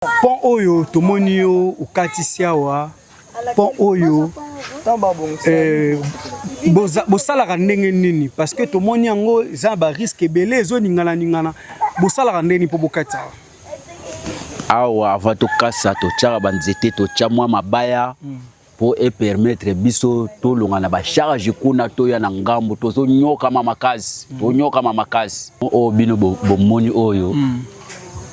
Pont oyo tomoni yo okatisi awa pont oyo bosalaka ndenge nini parce que tomoni yango eza ba risque ebele ezoningana bosalaka ndenge mpo bokatisa awa avant tokasa totiaka banzete totia mwa mabaya pour permettre biso tolonga na bacharge kuna toya na ngambo tozonyokama makasi o bino bomoni oyo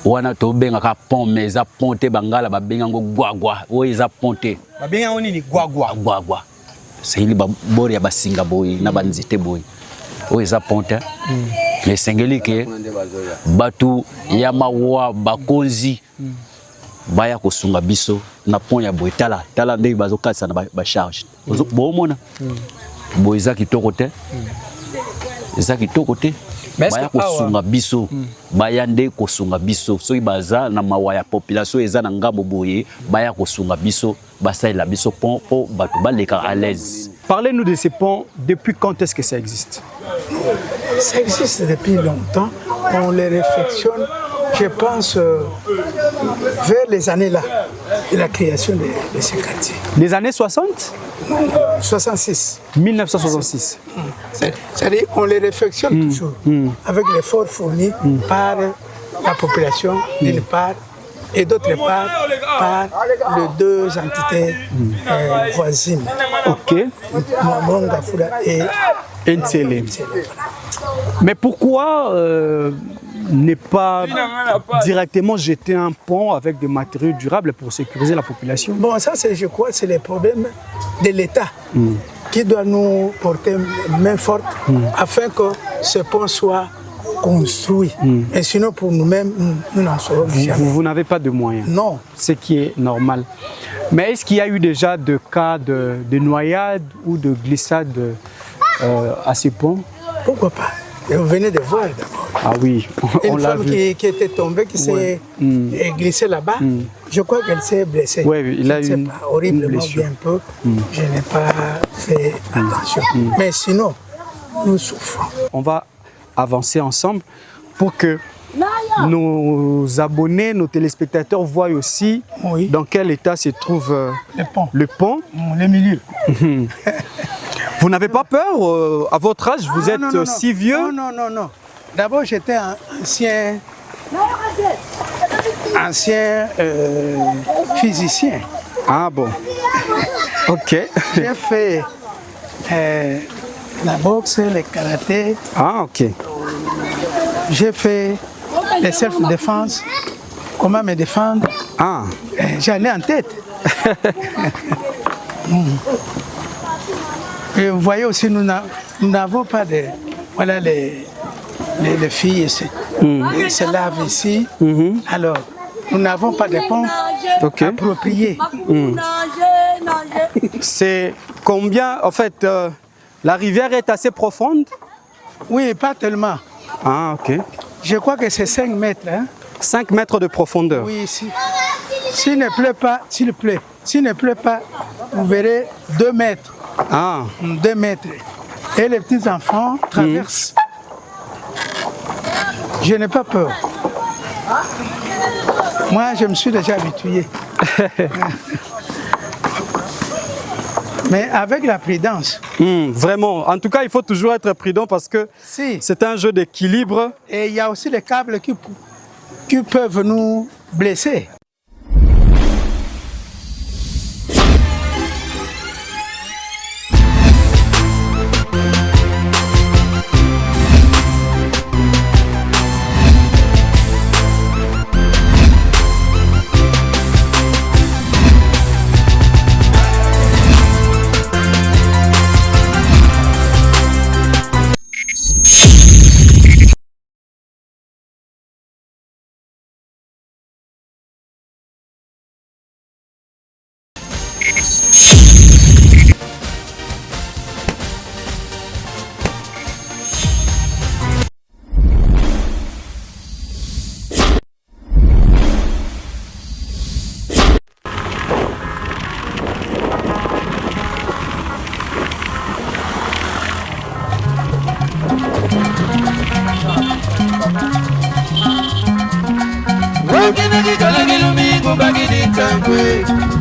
wana tobengaka pont mais eza ponte bangala babengango gwagwa oyo eza ponte babengango nini gwagwa sayili babori ya basinga boyi na banzete boyi oyo eza ponte mais sengeli ke batu ya mawa bakonzi baya kosunga biso na pont ya boyi tala ndenge bazokatisa na bacharge bomona boyi eza kitoko te baya kosunga biso baya nde kosunga biso soki baza na mawa ya population eza na ngambo boye baya kosunga biso basalela biso pont po bato baleka à l'aise. Parlez-nous de ces ponts. Depuis quand est-ce que ça existe? Ça existe depuis longtemps. On les réflexionne, je pense, vers les années là de la création de ces quartiers. Les années 60? Non, 66. 1966. C'est-à-dire on les réflexionne toujours avec l'effort fourni par la population d'une part et d'autre part par les deux entités voisines. Ok. Mongafula et Ntsele. Mais pourquoi ne pas directement jeter un pont avec des matériaux durables pour sécuriser la population? Bon, ça, je crois, c'est le problème de l'État qui doit nous porter main forte afin que ce pont soit construit. Et sinon, pour nous-mêmes, nous n'en serons jamais. Vous n'avez pas de moyens? Non. Ce qui est normal. Mais est-ce qu'il y a eu déjà de cas de noyade ou de glissade à ce pont? Pourquoi pas? Et vous venez de voir d'abord. Ah oui, on une l'a femme vu. qui était tombée, qui s'est glissée là-bas. Je crois qu'elle s'est blessée. Oui, il a eu une horriblement blessure. bien peu. Je n'ai pas fait attention. Mais sinon, nous souffrons. On va avancer ensemble pour que nos abonnés, nos téléspectateurs voient aussi dans quel état se trouve le pont. Le milieu. Vous n'avez pas peur à votre âge? Vous êtes si vieux? Non. D'abord, j'étais ancien physicien. Ah bon. Ok. J'ai fait la boxe, le karaté. Ah ok. J'ai fait les self-défense. Comment me défendre? Ah. J'en ai en tête. Et vous voyez aussi, nous n'avons pas de... Voilà les filles ici. Elles se lavent ici. Alors, nous n'avons pas de pont approprié. C'est combien, en fait, la rivière est assez profonde? Oui, pas tellement. Ah, ok. Je crois que c'est 5 mètres. Hein? 5 mètres de profondeur? Oui, ici. S'il ne pleut pas, s'il ne pleut pas, vous verrez 2 mètres. Ah. 2 mètres. Et les petits enfants traversent. Je n'ai pas peur. Moi, je me suis déjà habitué. Mais avec la prudence. Vraiment. En tout cas, il faut toujours être prudent parce que c'est un jeu d'équilibre. Et il y a aussi des câbles qui peuvent nous blesser.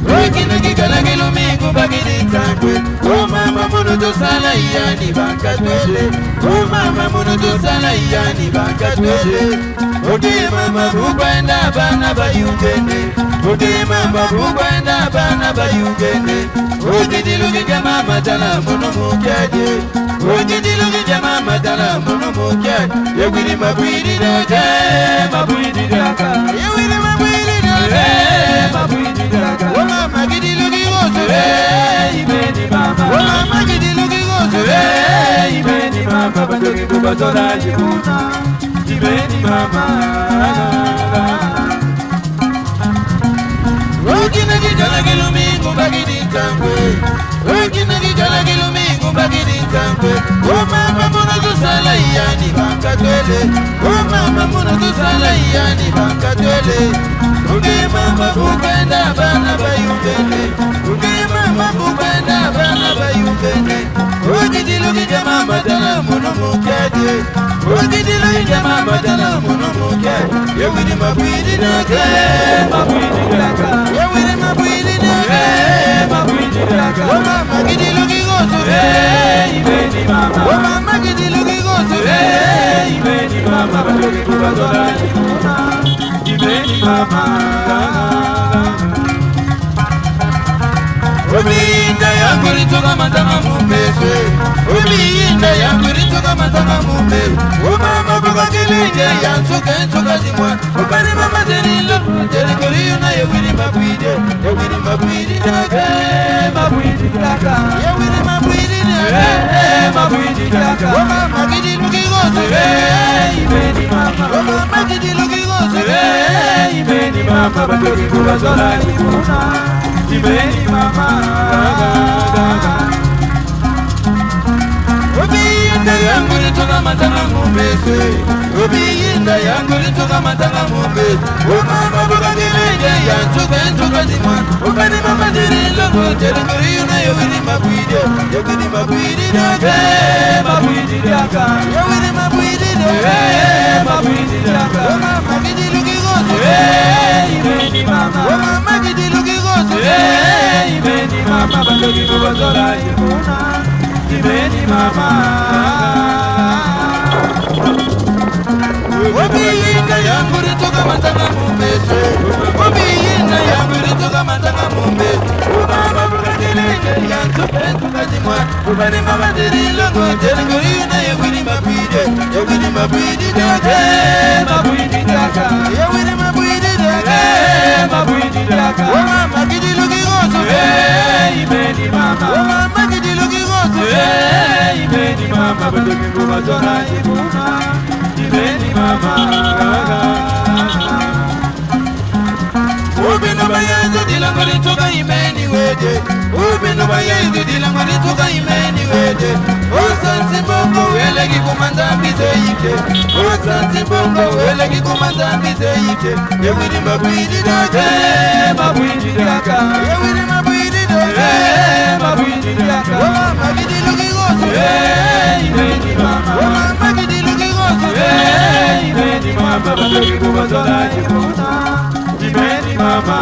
Okina kikala kilumingu bagini tankwe. Oh mama munu to sala yani bankatwele. Oh mama munu to sala yani bankatwele. Odi mama bukwenda bana bayungene. Odi mama bukwenda bana bayungene. Odi dilugi jama matala munu mukade. Odi dilugi jama matala munu mukade. Yewiri mabwiri doje, mabwiri daka. Yewiri mabwiri doje, mabwiri daka. Oh mama gidilugi gozo, ibeni mama. Oh mama gidilugi gozo, ibeni mama. Bandogi kubazola jibuna, ibeni mama. Okina kijala kilumingu bagini tankwe. Okina kijala kilumingu bagini tankwe. Oh mama muna tusala yani bankatwele. Oh mama muna tusala yani bankatwele. Uge mama bukwenda bana bayungene. Uge mama bukwenda bana bayungene. Oji dilugi jama madala munu mukade. Oji dilugi jama madala munu mukade. Yewiri mabwiri nake, mabwiri naka. Yewiri mabwiri nake, mabwiri naka. Oh mama gidilugi gozo, ibeni mama. Oh mama gidilugi gozo, ibeni mama. Bandogi kubazola jibuna, ibeni mama. Ubinda yangu litoka matanga mumeswe. Ubinda yangu litoka matanga mumeswe. Umama buka kilinje yansuka ensuka zimwa. Ubani mama zenilo jeli koriyo na yewiri mabwide. Yewiri mabwide daka, mabwide daka. Yewiri mabwide daka, mabwide daka. Umama gidilugi gozo, ibeni mama. Umama gidilugi gozo, ibeni mama. Bandogi kubazola jibuna, ibeni mama. Ubiyinda yangu litoka matanga mumbese. Ubiyinda yangu litoka matanga mumbese. Umama buka kilinje yansuka ensuka zimwa. Ubani mama dirilo jeli koriyo na yewiri mabwide. Yewiri mabwide daka, mabwide daka. Yewiri mabwide daka, mabwide daka. Umama gidilugi gozo, ibeni mama. Umama gidilugi gozo, ibeni mama. Bandogi kubazola jibuna, ibeni mama. Ubiyinda yangu litoka matanga mumbese. Ubiyinda yangu litoka matanga mumbese. Umama buka kilinje yansuka ensuka zimwa. Ubani mama dirilo jeli koriyo na yewiri mabwide. Yewiri mabwide daka, mabwide daka. Yewiri mabwide daka, mabwide daka. Oh mama gidilugi gozo, ibeni mama. Oh mama gidilugi gozo, ibeni mama. Bandogi kubazola jibuna, ibeni mama. Ubino bayenzo dilango litoka imeni wede. Ubino bayenzo dilango litoka imeni wede. Osansi bongo wele kikumanda mbize ike. Osansi bongo wele kikumanda mbize ike. Yewiri mabwidi daka, mabwidi daka. Yewiri mabwidi daka, mabwidi daka. Oh mama gidilugi gozo, ibeni mama. Oh mama gidilugi gozo, ibeni mama. Bandogi kubazola jibuna, ibeni mama.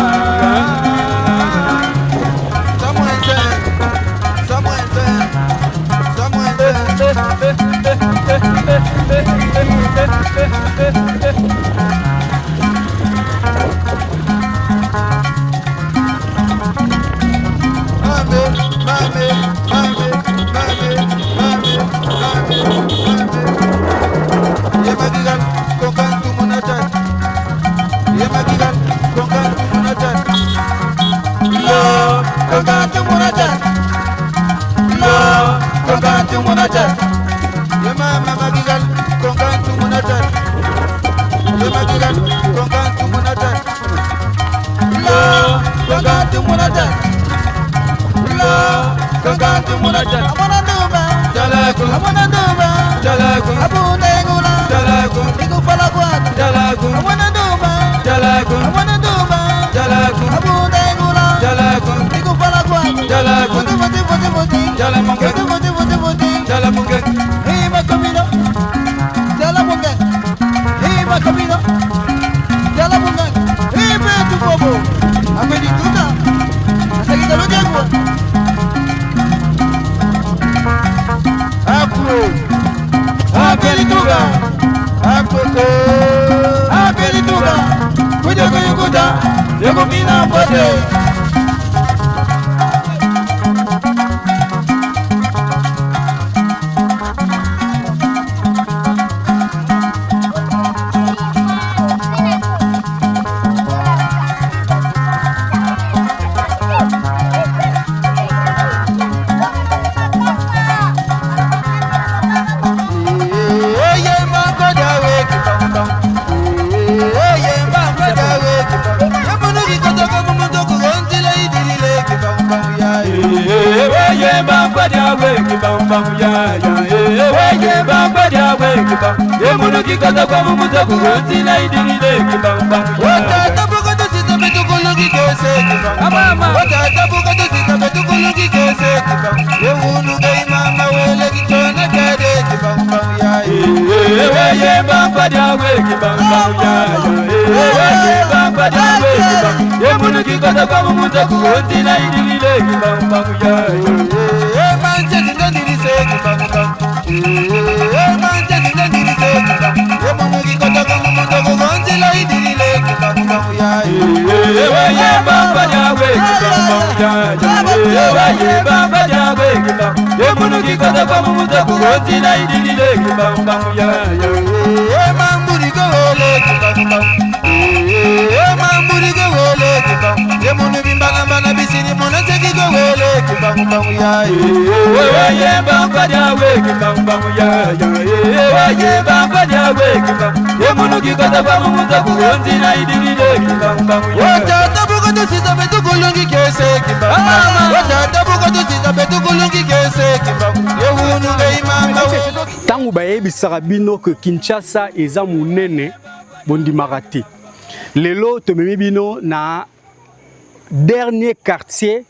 Hey, Yegomina Bode. Tangu bayebisaka bino que Kinshasa eza munene bondimaka te. Lelo tomemi bino na dernier quartier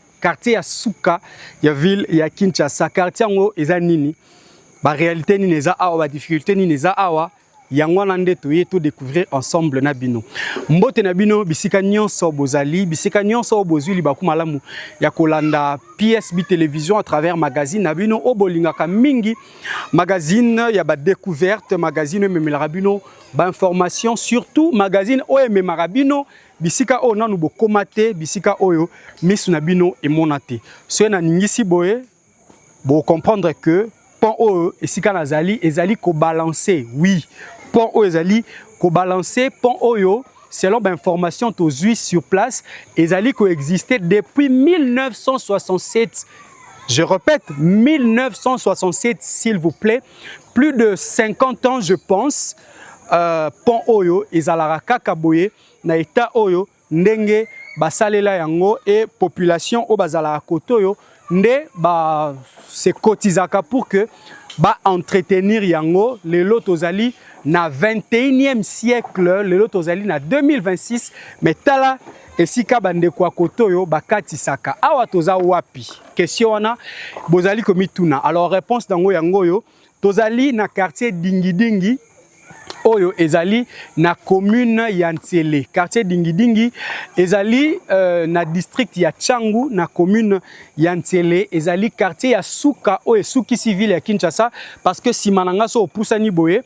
ya suka ya ville ya Kinshasa. Quartier ngo eza nini? Ba réalité nini eza awa, ba difficulté nini eza awa? Yango nande toye to découvrir ensemble na bino. Mbote na bino bisika nyonso bozali, bisika nyonso bozuli bakumalamu ya kolanda PSB télévision à travers magazine na bino obolingaka mingi magazine ya ba découverte, magazine memelaka bino ba information, surtout magazine oyo memaka bino bisika oyo nanu bokomate, bisika oyo misu na bino emonate. So na ningisi boye bo comprendre que pont oyo esika nazali ezali ko balancer, oui. Pont oyo ezali ko balancer, pont oyo selon l'information tozui sur place ezali ko exister depuis 1967. Je répète 1967 s'il vous plaît, plus de 50 ans je pense. Pont oyo ezalaka kaka boye na état oyo ndenge basalela yango et population o bazalaka kotoyo nde ba se cotizaka pour que ba entretenir yango. Lelo tozali na 21e siècle, lelo tozali na 2026, mais tala esika bande kwa kotoyo bakatisaka awa toza wapi? Question wana bozali komituna. Alors réponse dango yango yo tozali na quartier Dingi oyo ezali na commune ya Ntsele. Quartier Dingi ezali na district ya Tchangu na commune ya Ntsele. Ezali quartier ya Suka oyo Suki civile ya Kinshasa parce que simananga so opusani boye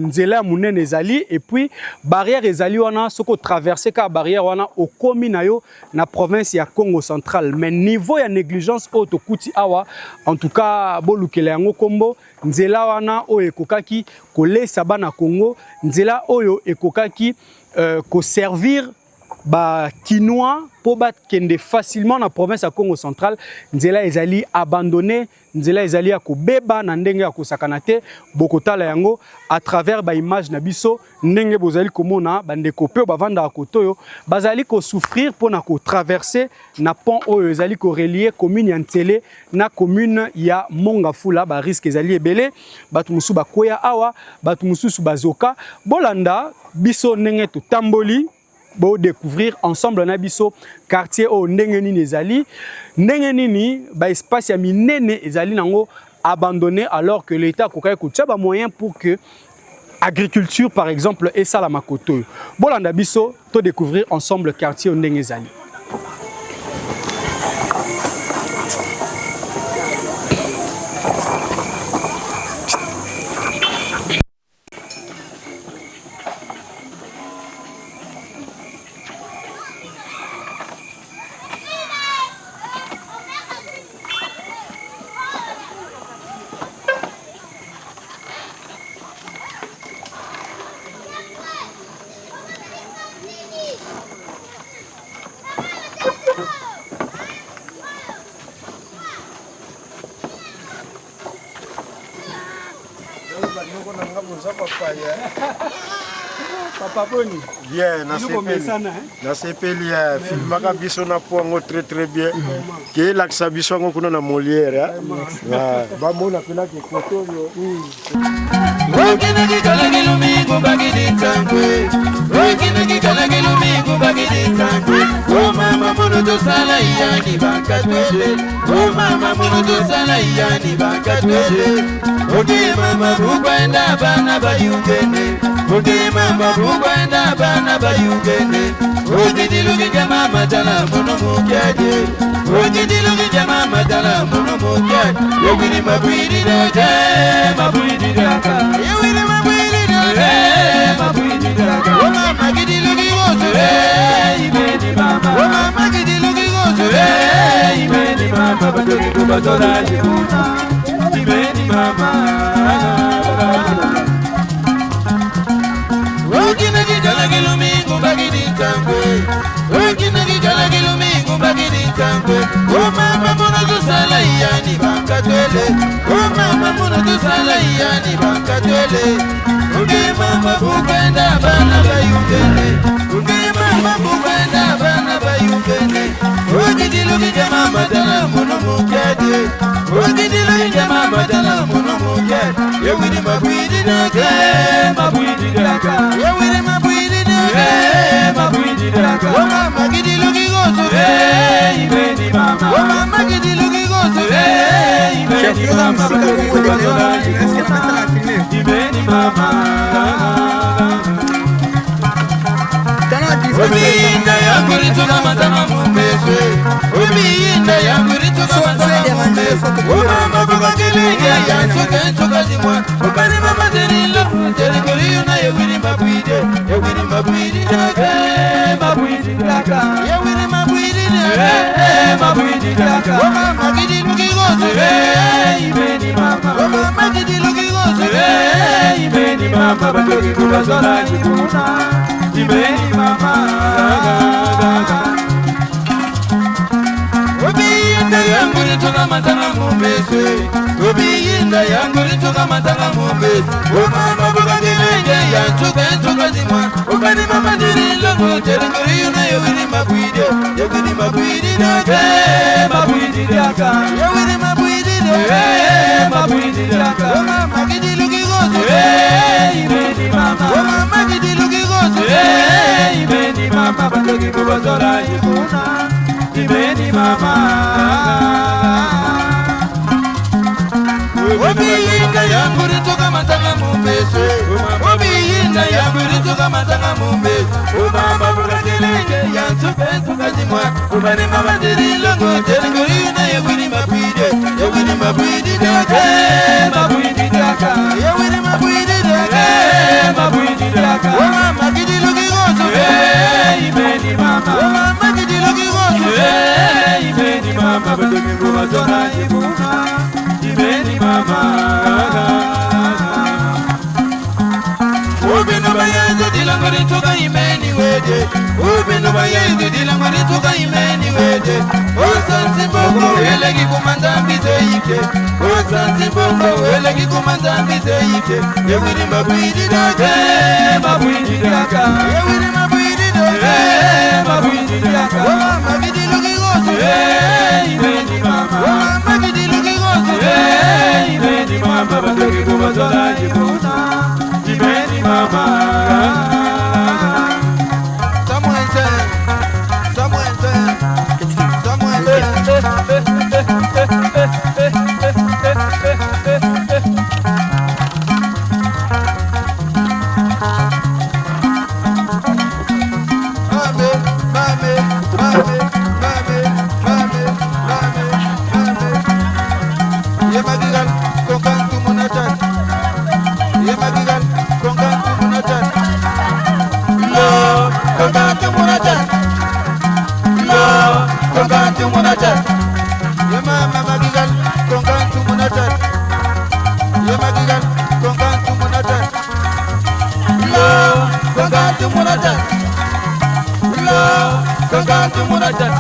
nzela munene ezali et puis barrière ezali wana soko traverser ka barrière wana okomi na yo na province ya Congo central, mais niveau ya négligence auto kuti awa en tout cas bolukela yango kombo nzela wana oyo ekokaki kolesa bana Congo, nzela oyo ekokaki ko servir ba Kinois pour kende facilement na province ya Congo central. Nzela ezali abandonné, nzela ezali ya kobeba na ndenge ya kosakana te bokotala yango à travers ba image na biso ndenge bozali komona bande kopé bavanda kotoyo bazali ko souffrir pour na ko traverser na pont oyo ezali ko relier commune ya Ntsele na commune ya Mongafula. Ba risque ezali ebele batu musu bakoya awa batu musu bazoka bolanda biso ndenge to tamboli bo découvrir ensemble na biso quartier o ndenge nini ezali ndenge nini ba espace ya minene ezali nango abandonné alors que l'état kokai kotia ba moyen pour que agriculture par exemple et ça la makoto bolanda biso to découvrir ensemble quartier o ndenge ezali. Papa Boni. Bien, na sepeli ya filmaka biso na poango très bien. Ke laksa biso ngo kuna na Molière. Ba mona pena ke koto yo. Wakina kikalagi lumingo bagidi tankwe. Wakina kikalagi lumingo bagidi tankwe. Oh mama mono to sala yani bakatwele. Oh mama mono to sala yani bakatwele. Oge mama bukwenda bana bayungene. Oge mama bukwenda bana bayungene. Oge dilugi jama matala mono mukyaje. Oge dilugi jama matala mono mukyaje. Yogini mabwiri doje mabwiri daka. Yogini mabwiri doje mabwiri daka. Oh mama gidilugi gozo ibeni mama. Oh mama gidilugi gozo ibeni mama. Badogi kubazola jibuna ibeni mama. Wakina kijala kilumingo bagidi tankwe. Wakina kijala kilumingo bagidi tankwe. Oh mama mono to sala yani bakatwele. Oh mama mono to sala yani bakatwele. Oge mama bukwenda bana bayungene. Oge mama bukwenda bana bayungene. Oge dilugi jama madala mono mukyaje. Oge dilugi jama madala mono mukyaje. Yewini mabwidi daka mabwidi daka. Yewini mabwidi daka mabwidi daka. Oh mama gidilugi gozo ibeni mama. Oh mama gidilugi gozo ibeni mama. Ibeni mama. Obinda yangu litoka matanga mumbezwe. Obinda yangu litoka matanga mumbezwe. Mama buka kilinga yanchoka zimwa. Obani mama terilo terikoriyo na yewini mabwide. Yewini mabwide daka mabwide daka. Yewini mabwide daka mabwide daka. Mama gidilugi gozo ibeni mama. Mama gidilugi gozo ibeni mama. Badogi kubazola jibuna ibeni mama. Obinda yangu litoka matanga mumbezwe. Obinda yangu litoka matanga mumbezwe. Oh mama buka kilinga yanchoka zimwa. Obani mama dirilo terikoriyo na yewini mabwide. Yewini mabwide daka mabwide daka. Yewini mabwide daka mabwide daka. Oh mama gidilugi gozo ibeni mama. Oh mama gidilugi gozo ibeni mama. Badogi kubazola jibuna ibeni mama. Obinda yangu litoka matanga mumbezwe. Obinda yangu litoka matanga mumbezwe. Oh mama buka kilinga yanchoka zimwa. Obani mama dirilo terikoriyo na yewini mabwide. Yewini mabwide daka mabwide daka. Yewini mabwide daka mabwide daka. Oh mama gidilugi gozo ibeni mama. Oh mama gidilugi gozo ibeni mama. Badogi kubazola jibuna ibeni mama. Ubino bayenze dilango litoka imeni wede. Ubino bayenze dilango litoka imeni wede. Osansi bongo welegi kumanda mbize ike. Osansi bongo welegi kumanda mbize ike. Yewini mabwidi daka mabwidi daka. Yewini mabwidi daka mabwidi daka. Oh mama gidilugi gozo ibeni mama. Oh mama gidilugi gozo ibeni mama. Badogi kubazola jibuna ibeni mama. Munatan.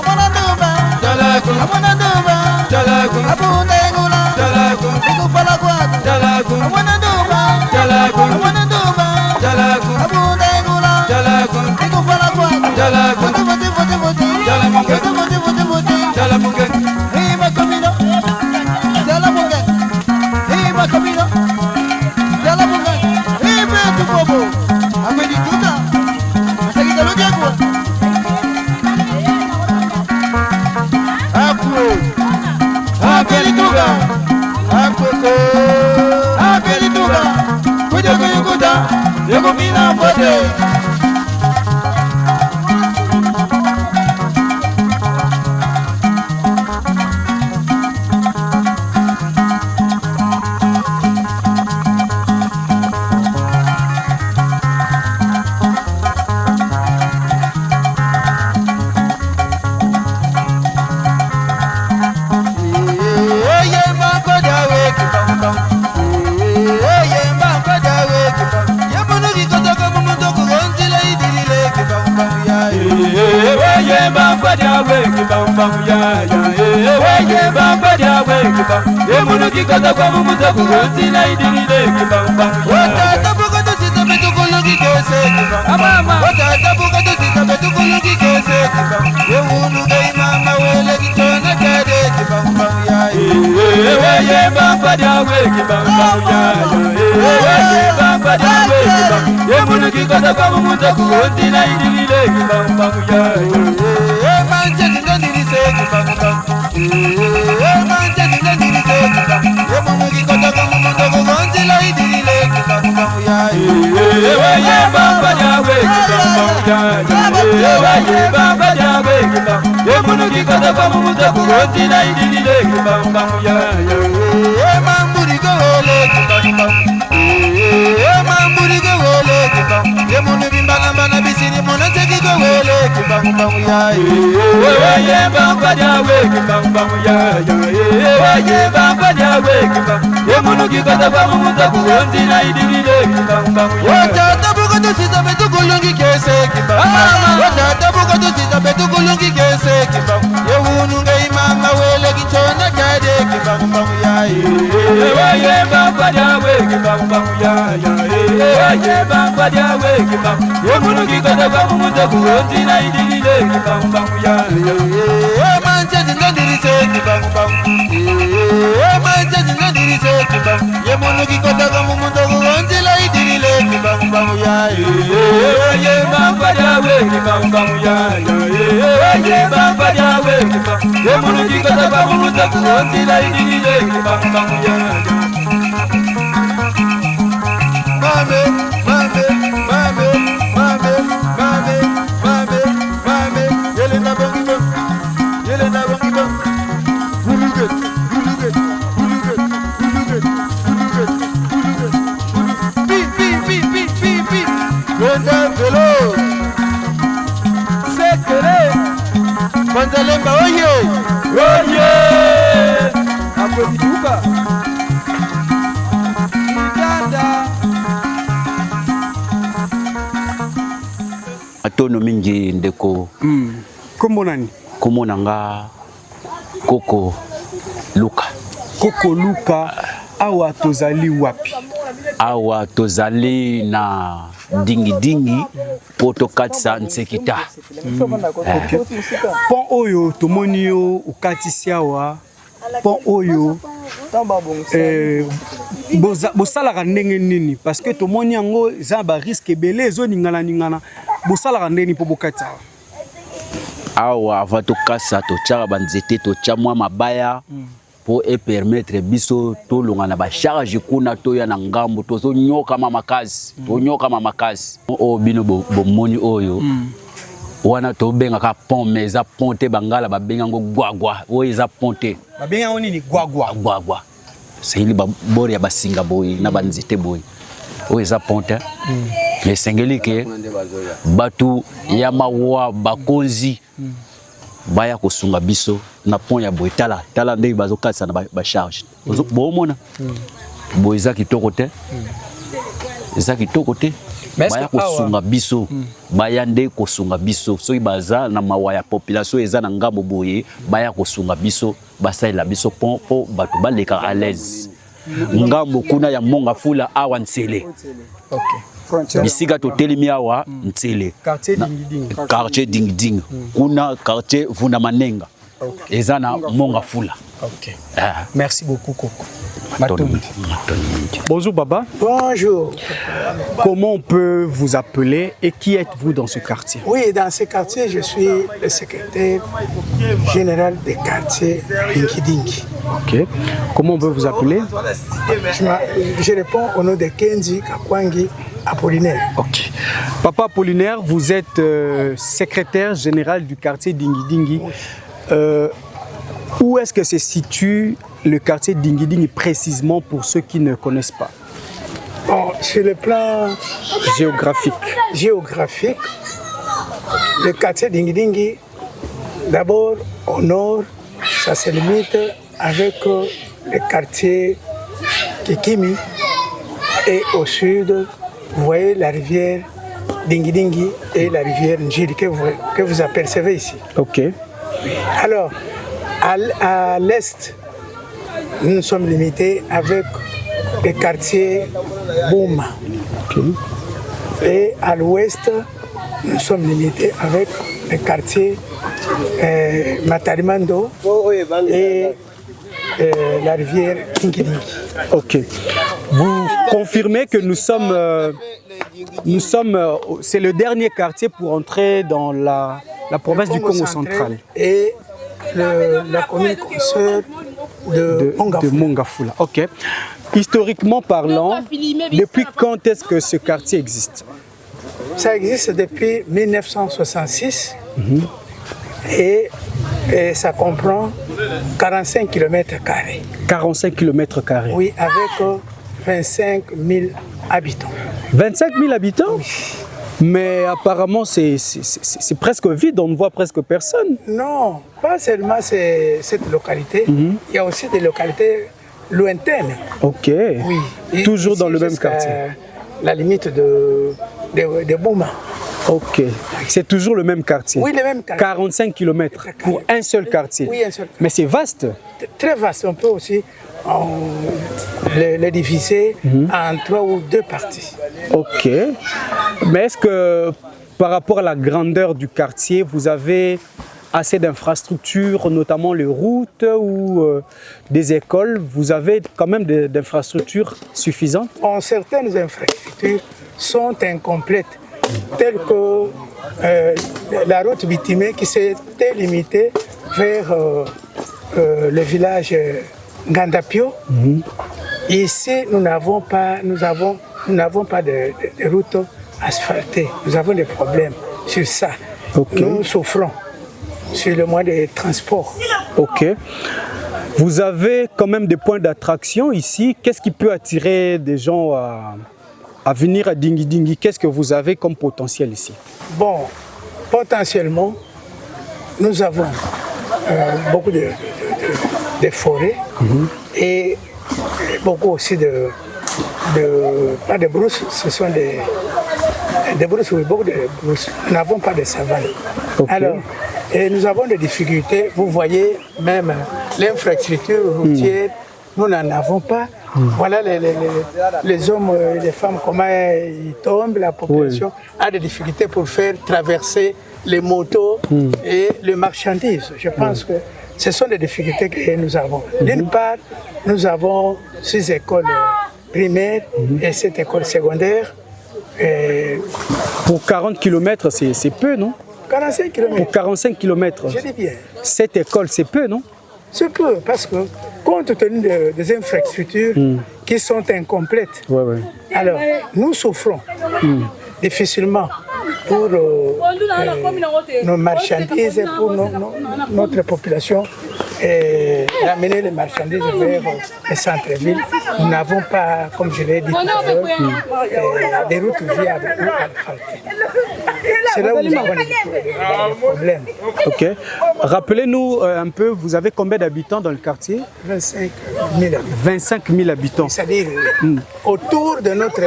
Atono mingi ndeko. Kombo nani? Kombo nanga Koko Luka. Koko Luka, awa tozali wapi? Awa tozali na dingi poto katisa nsekita. Pon oyo tomoni yo ukatisi awa. Pon oyo bosalaka ndenge nini parce que tomoni yango za ba risque ebele ezoningana ningana bosalaka ndeni po bokatisa awa ava tokasa totyaka banzete totya mwa mabaya po epermettre biso tolonga na bacharge kuna toya na ngambo tozonyokama makasi tonyokama makasi o bino bomoni oyo wana tobengaka pont mais eza pont te bangala babenga ngo gwagwa oyo eza pont te babenga ngo nini gwagwa sehili babori ya basinga boy na banzete boy oyo eza pont te mais sengeli ke batu ya mawa bakonzi baya kosunga biso na pont ya boy tala ndenge bazokatisa na bacharge bomona boy eza kitoko te baya kosunga biso baya nde kosunga biso soki baza na mawa ya population eza na ngambo boye baya kosunga biso basalela biso po bato baleka à l'aise ngambo kuna ya monga fula awa ntsele bisika totelemi awa ntsele quartier ding kuna quartier vunda manenga eza na monga fula. Merci beaucoup Koko. Bonjour Baba. Bonjour. Comment on peut vous appeler et qui êtes-vous dans ce quartier? Oui, dans ce quartier, je suis le secrétaire général des quartiers Dingi. Ok. Comment on peut vous appeler? Je réponds au nom de Kenji Kakwangi Apollinaire. Ok. Papa Apollinaire, vous êtes secrétaire général du quartier Dingi-Dingi. Où est-ce que se situe le quartier Dingi-Dingi précisément pour ceux qui ne connaissent pas? Bon, sur le plan géographique, le quartier Dingi-Dingi, d'abord au nord, ça se limite avec le quartier Kikimi, et au sud, vous voyez la rivière Dingi-Dingi et la rivière Njili que vous apercevez ici. Ok. Alors, à l'est, nous sommes limités avec le quartier Bouma. Okay. Et à l'ouest, nous sommes limités avec le quartier Matarimando et la rivière Dingi-Dingi. Ok. Vous confirmez que nous sommes c'est le dernier quartier pour entrer dans la province du Congo central. Et la commune consoeur de Mongafula. Ok. Historiquement parlant, depuis quand est-ce que ce quartier existe? Ça existe depuis 1966 et ça comprend 45 km². 45 km². Oui, avec 25 000 habitants. 25 000 habitants? Oui. Mais apparemment, c'est presque vide, on ne voit presque personne. Non, pas seulement cette localité, il y a aussi des localités lointaines. Ok. Oui. Toujours dans le même quartier. La limite de Bouma. Ok. C'est toujours le même quartier. Oui, le même quartier. 45 km pour un seul quartier. Oui, un seul quartier. Mais c'est vaste. Très vaste. On peut aussi le diviser en 3 ou 2 parties. Ok. Mais est-ce que par rapport à la grandeur du quartier, vous avez assez d'infrastructures, notamment les routes ou des écoles? Vous avez quand même d'infrastructures suffisantes? Certaines infrastructures sont incomplètes, telles que la route bitumée qui s'était limitée vers le village Ngandapio. Ici, nous n'avons pas de route asphaltée. Nous avons des problèmes sur ça. Okay. Nous souffrons sur le moyen de transport. Ok. Vous avez quand même des points d'attraction ici. Qu'est-ce qui peut attirer des gens à venir à Dingi-Dingi? Qu'est-ce que vous avez comme potentiel ici? Bon, potentiellement, nous avons beaucoup de forêts et beaucoup aussi pas de brousses, ce sont des brousses, oui, beaucoup de brousses. Nous n'avons pas de savane. Okay. Alors, et nous avons des difficultés. Vous voyez même l'infrastructure routière, nous n'en avons pas. Voilà les hommes et les femmes, comment ils tombent. La population a des difficultés pour faire traverser les motos et les marchandises. Je pense que ce sont des difficultés que nous avons. D'une part, nous avons 6 écoles primaires et 7 écoles secondaires. Pour 40 km, c'est peu, non? 45 km. Pour 45 km. Je dis bien. 7 écoles, c'est peu, non? C'est peu, parce que compte tenu des infrastructures qui sont incomplètes, alors nous souffrons difficilement pour nos marchandises, pour notre population, et amener les marchandises vers les centres-villes. Nous n'avons pas, comme je l'ai dit tout à l'heure, des routes viables ou asphaltées. C'est là où nous avons des problèmes. Ok. Rappelez-nous un peu, vous avez combien d'habitants dans le quartier? 25 000 habitants. 25 000 habitants. C'est-à-dire autour de notre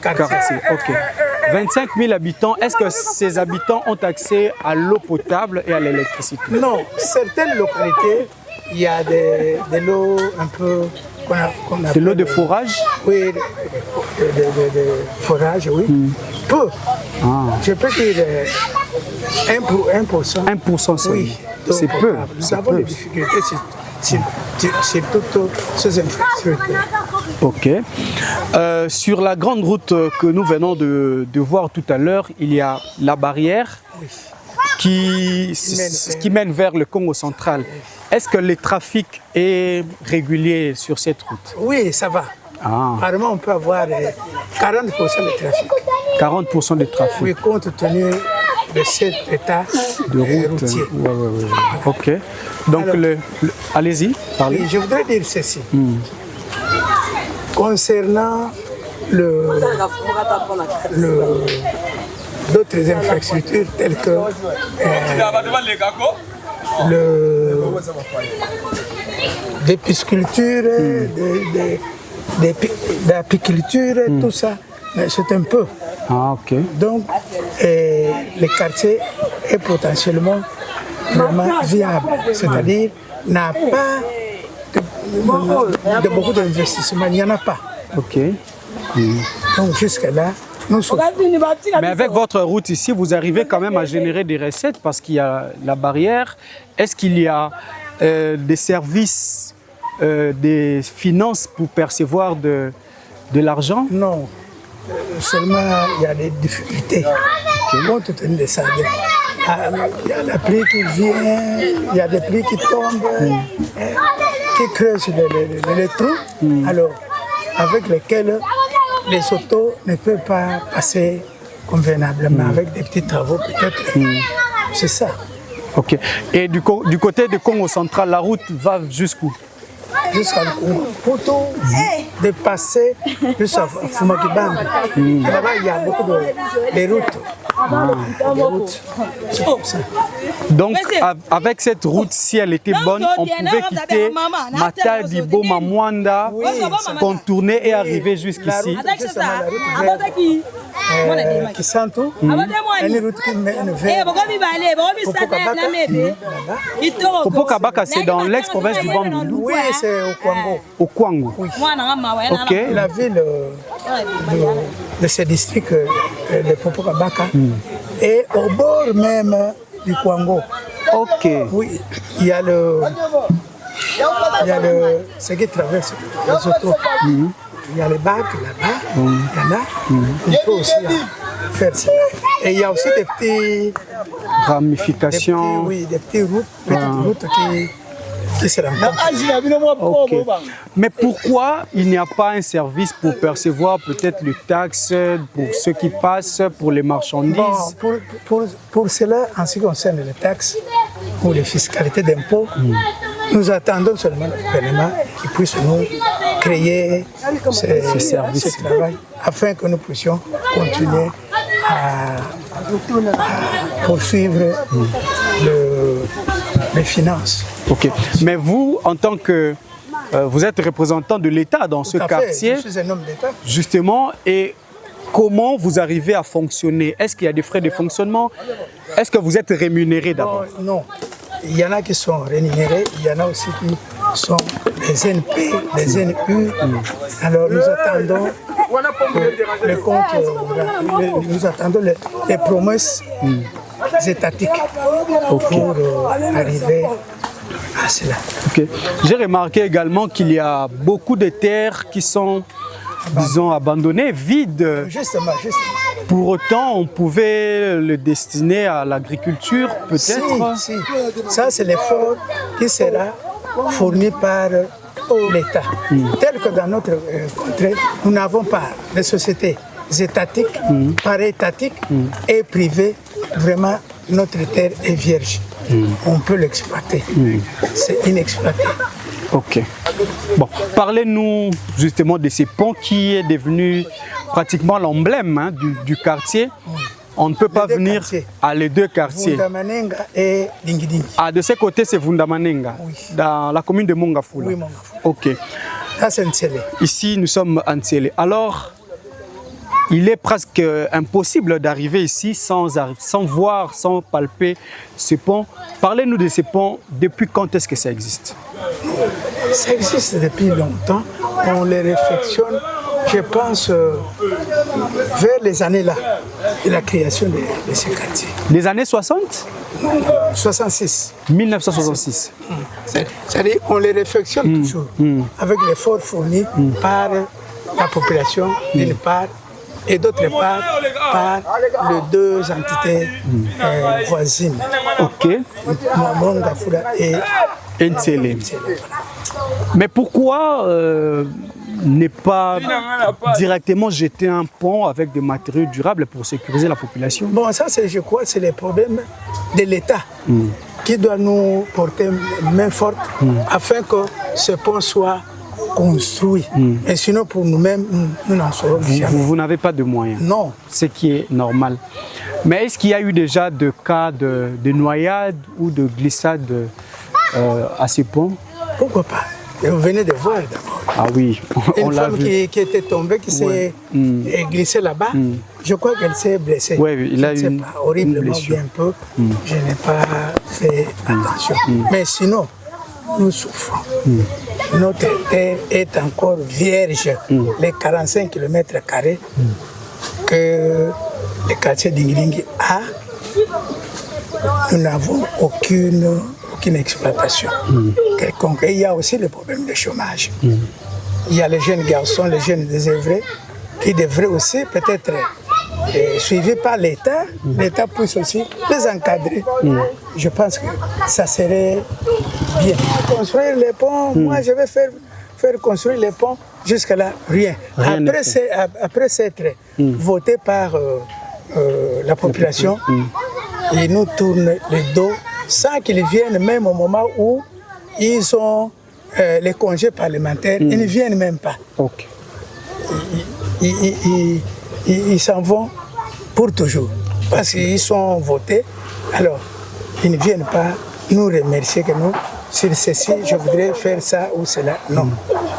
quartier. Ok. 25 000 habitants, est-ce que ces habitants ont accès à l'eau potable et à l'électricité? Non, certaines localités, il y a de l'eau un peu qu'on appelle... De l'eau de forage? Oui, de forage, oui. Peu. Je peux dire 1%. 1% seulement. Oui, c'est peu. Nous avons des difficultés sur toutes ces infrastructures. Ok. Sur la grande route que nous venons de voir tout à l'heure, il y a la barrière qui mène vers le Congo central. Est-ce que le trafic est régulier sur cette route? Oui, ça va. Apparemment, on peut avoir 40% de trafic. 40% de trafic. Oui, compte tenu de cet état De route. routier. Ouais. Ok. Donc, Alors, allez-y, parlez. Et je voudrais dire ceci. Concernant d'autres infrastructures telles que des piscicultures, d'apiculture, tout ça, mais c'est un peu. Ah, ok. Donc, le quartier est potentiellement vraiment viable, c'est-à-dire n'a pas de beaucoup d'investissements, il n'y en a pas. Ok. Donc, jusque-là, nous sommes. Mais avec votre route ici, vous arrivez quand même à générer des recettes parce qu'il y a la barrière. Est-ce qu'il y a des services, des finances pour percevoir de l'argent? Non, seulement il y a des difficultés. Compte tenu de ça, il y a la pluie qui vient, il y a des pluies qui tombent, qui creusent les trous, alors avec lesquels les autos ne peuvent pas passer convenablement, avec des petits travaux peut-être. C'est ça. Ok. Et du côté de Congo central, la route va jusqu'où? Jusqu'à Poto, de passer jusqu'à Fumakibambi. Là-bas, il y a beaucoup de routes. Des routes. C'est comme ça. Donc, avec cette route, si elle était bonne, on pouvait quitter Matadi, Boma, Mwanda, contourner et arriver jusqu'ici. Kisantu, une route qui mène vers Popokabaka, c'est dans l'ex-province du Bandundu. Oui, c'est au Kwango. Au Kwango. Oui. Ok. La ville de ce district de Popokabaka est au bord même du Kwango. Ok. Oui, il y a ce qui traverse les autos. Il y a les bacs là-bas, il y en a. On peut aussi faire cela. Et il y a aussi des petits ramifications. Des petites routes qui se rencontrent. Ok. Mais pourquoi il n'y a pas un service pour percevoir peut-être les taxes pour ceux qui passent, pour les marchandises? Bon, pour cela, en ce qui concerne les taxes ou les fiscalités d'impôts, nous attendons seulement le gouvernement qui puisse nous créer ce travail afin que nous puissions continuer à poursuivre les finances. Ok. Mais vous, en tant que vous êtes représentant de l'État dans ce quartier, je suis un homme d'État. Justement, et comment vous arrivez à fonctionner? Est-ce qu'il y a des frais de fonctionnement? Est-ce que vous êtes rémunéré d'abord? Non. Il y en a qui sont rémunérés, il y en a aussi qui sont des NP, des NU. Alors nous attendons le compte, nous attendons les promesses étatiques pour arriver à cela. Okay. J'ai remarqué également qu'il y a beaucoup de terres qui sont, disons, abandonnées, vides. Justement. Pour autant, on pouvait le destiner à l'agriculture, peut-être? Si. Ça, c'est l'effort qui sera fourni par l'État. Tel que dans notre contrée, nous n'avons pas de sociétés étatiques, para-étatiques et privées. Vraiment, notre terre est vierge. On peut l'exploiter. C'est inexploité. Ok. Bon, parlez-nous justement de ces ponts qui est devenu pratiquement l'emblème du quartier. On ne peut pas venir à les deux quartiers. Vundamanenga et Lingidingi. Ah, de ce côté, c'est Vundamanenga, dans la commune de Mongafula. Oui, Mongafula. Ok. Ça, c'est Ntsele. Ici, nous sommes à Ntsele. Alors, il est presque impossible d'arriver ici sans voir, sans palper ce pont. Parlez-nous de ces ponts. Depuis quand est-ce que ça existe? Ça existe depuis longtemps. On les réflexionne, je pense, vers les années-là de la création de ces quartiers. Les années 60? 66. 1966. C'est-à-dire qu'on les réflexionne toujours avec l'effort fourni par la population, d'une part, et d'autre part, par les deux entités voisines. Ok. Mongafula et Ntsele. Mais pourquoi ne pas directement jeter un pont avec des matériaux durables pour sécuriser la population? Bon, ça, je crois, c'est le problème de l'État qui doit nous porter main forte afin que ce pont soit construit. Et sinon, pour nous-mêmes, nous n'en serons jamais. Vous n'avez pas de moyens? Non. Ce qui est normal. Mais est-ce qu'il y a eu déjà de cas de noyade ou de glissade à ce pont? Pourquoi pas? Et vous venez de voir d'abord. Ah oui, on une l'a femme vu. qui était tombée, qui s'est glissée là-bas, je crois qu'elle s'est blessée. Oui, il a eu une horriblement blessure. bien peu. Je n'ai pas fait attention. Mais sinon, nous souffrons. Notre terre est encore vierge. Les 45 km² que le quartier d'Ingilingi a, nous n'avons aucune exploitation quelconque. Et il y a aussi le problème du chômage. Il y a les jeunes garçons, les jeunes désœuvrés qui devraient aussi peut-être suivis par l'État. L'État puisse aussi les encadrer. Je pense que ça serait bien. Construire les ponts, moi je vais faire construire les ponts. Jusque-là, rien. Après s'être voté par la population, ils nous tournent le dos sans qu'ils viennent même au moment où ils ont les congés parlementaires. Ils ne viennent même pas. Okay. Ils s'en vont pour toujours. Parce qu'ils sont votés. Alors, ils ne viennent pas nous remercier que nous, sur ceci, je voudrais faire ça ou cela. Non.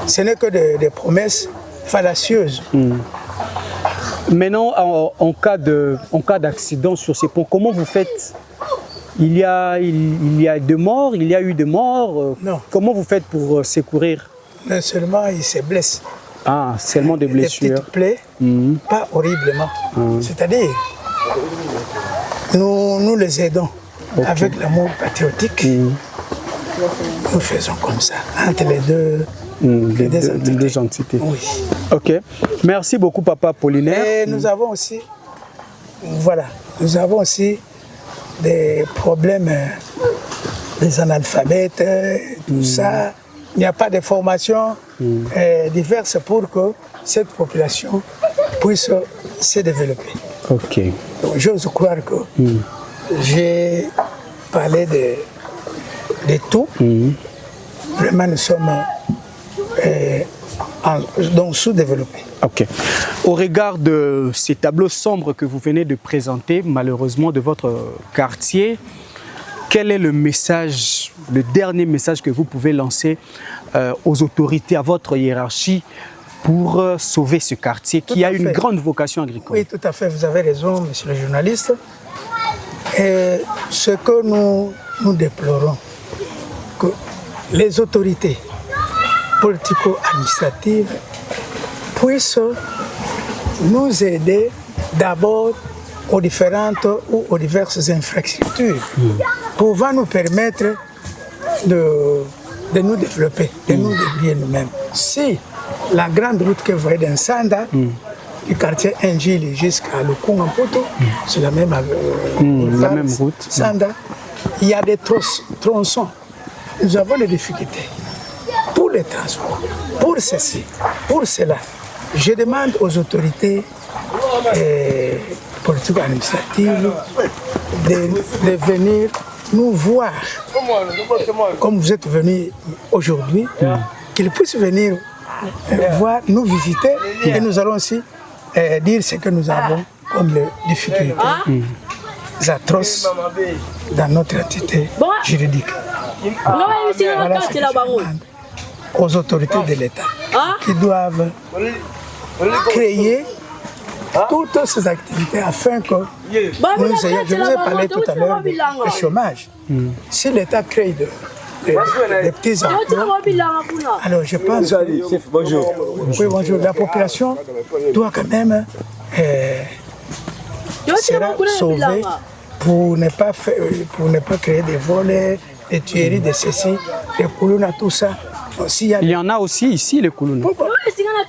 Ce n'est que des promesses fallacieuses. Maintenant, en cas d'accident sur ces ponts, comment vous faites? Il y a des morts, il y a eu des morts. Non. Comment vous faites pour secourir? Non seulement ils se blessent. Ah, seulement des blessures. Des petites plaies, pas horriblement. C'est-à-dire, nous les aidons avec l'amour patriotique. Nous faisons comme ça, entre les deux entités. Oui. Ok. Merci beaucoup, Papa Apollinaire. Et nous avons aussi, des problèmes des analphabètes, tout ça. Il n'y a pas de formation diverses pour que cette population puisse se développer. Ok. Donc, j'ose croire que j'ai parlé de tout. Vraiment, nous sommes sous-développés. Ok. Au regard de ces tableaux sombres que vous venez de présenter, malheureusement, de votre quartier, quel est le message, le dernier message que vous pouvez lancer aux autorités, à votre hiérarchie, pour sauver ce quartier qui a une grande vocation agricole? Oui, tout à fait, vous avez raison, monsieur le journaliste. Et ce que nous déplorons, que les autorités politico-administratives puissent nous aider d'abord aux différentes ou aux diverses infrastructures pouvant nous permettre de nous développer, de nous débrouiller nous-mêmes. Si la grande route que vous voyez d'Nsanda, du quartier Njili jusqu'à Lukungampoto, c'est la même route. Sanda, il y a des tronçons. Nous avons des difficultés pour les transports, pour ceci, pour cela. Je demande aux autorités politico-administratives de venir nous voir, comme vous êtes venus aujourd'hui, qu'ils puissent venir voir, nous visiter, et nous allons aussi dire ce que nous avons comme les difficultés atroces dans notre entité juridique. Voilà ce que je demande aux autorités de l'État qui doivent créer toutes ces activités afin que nous ayons, je vous ai parlé tout à l'heure du chômage. Si l'État crée des petits emplois, alors je pense que, Bonjour. oui, bonjour, la population doit quand même sera sauvée pour ne pas créer des volets, des tueries, de ceci, des Koulouna, tout ça. Il y en a aussi ici, les Koulouna.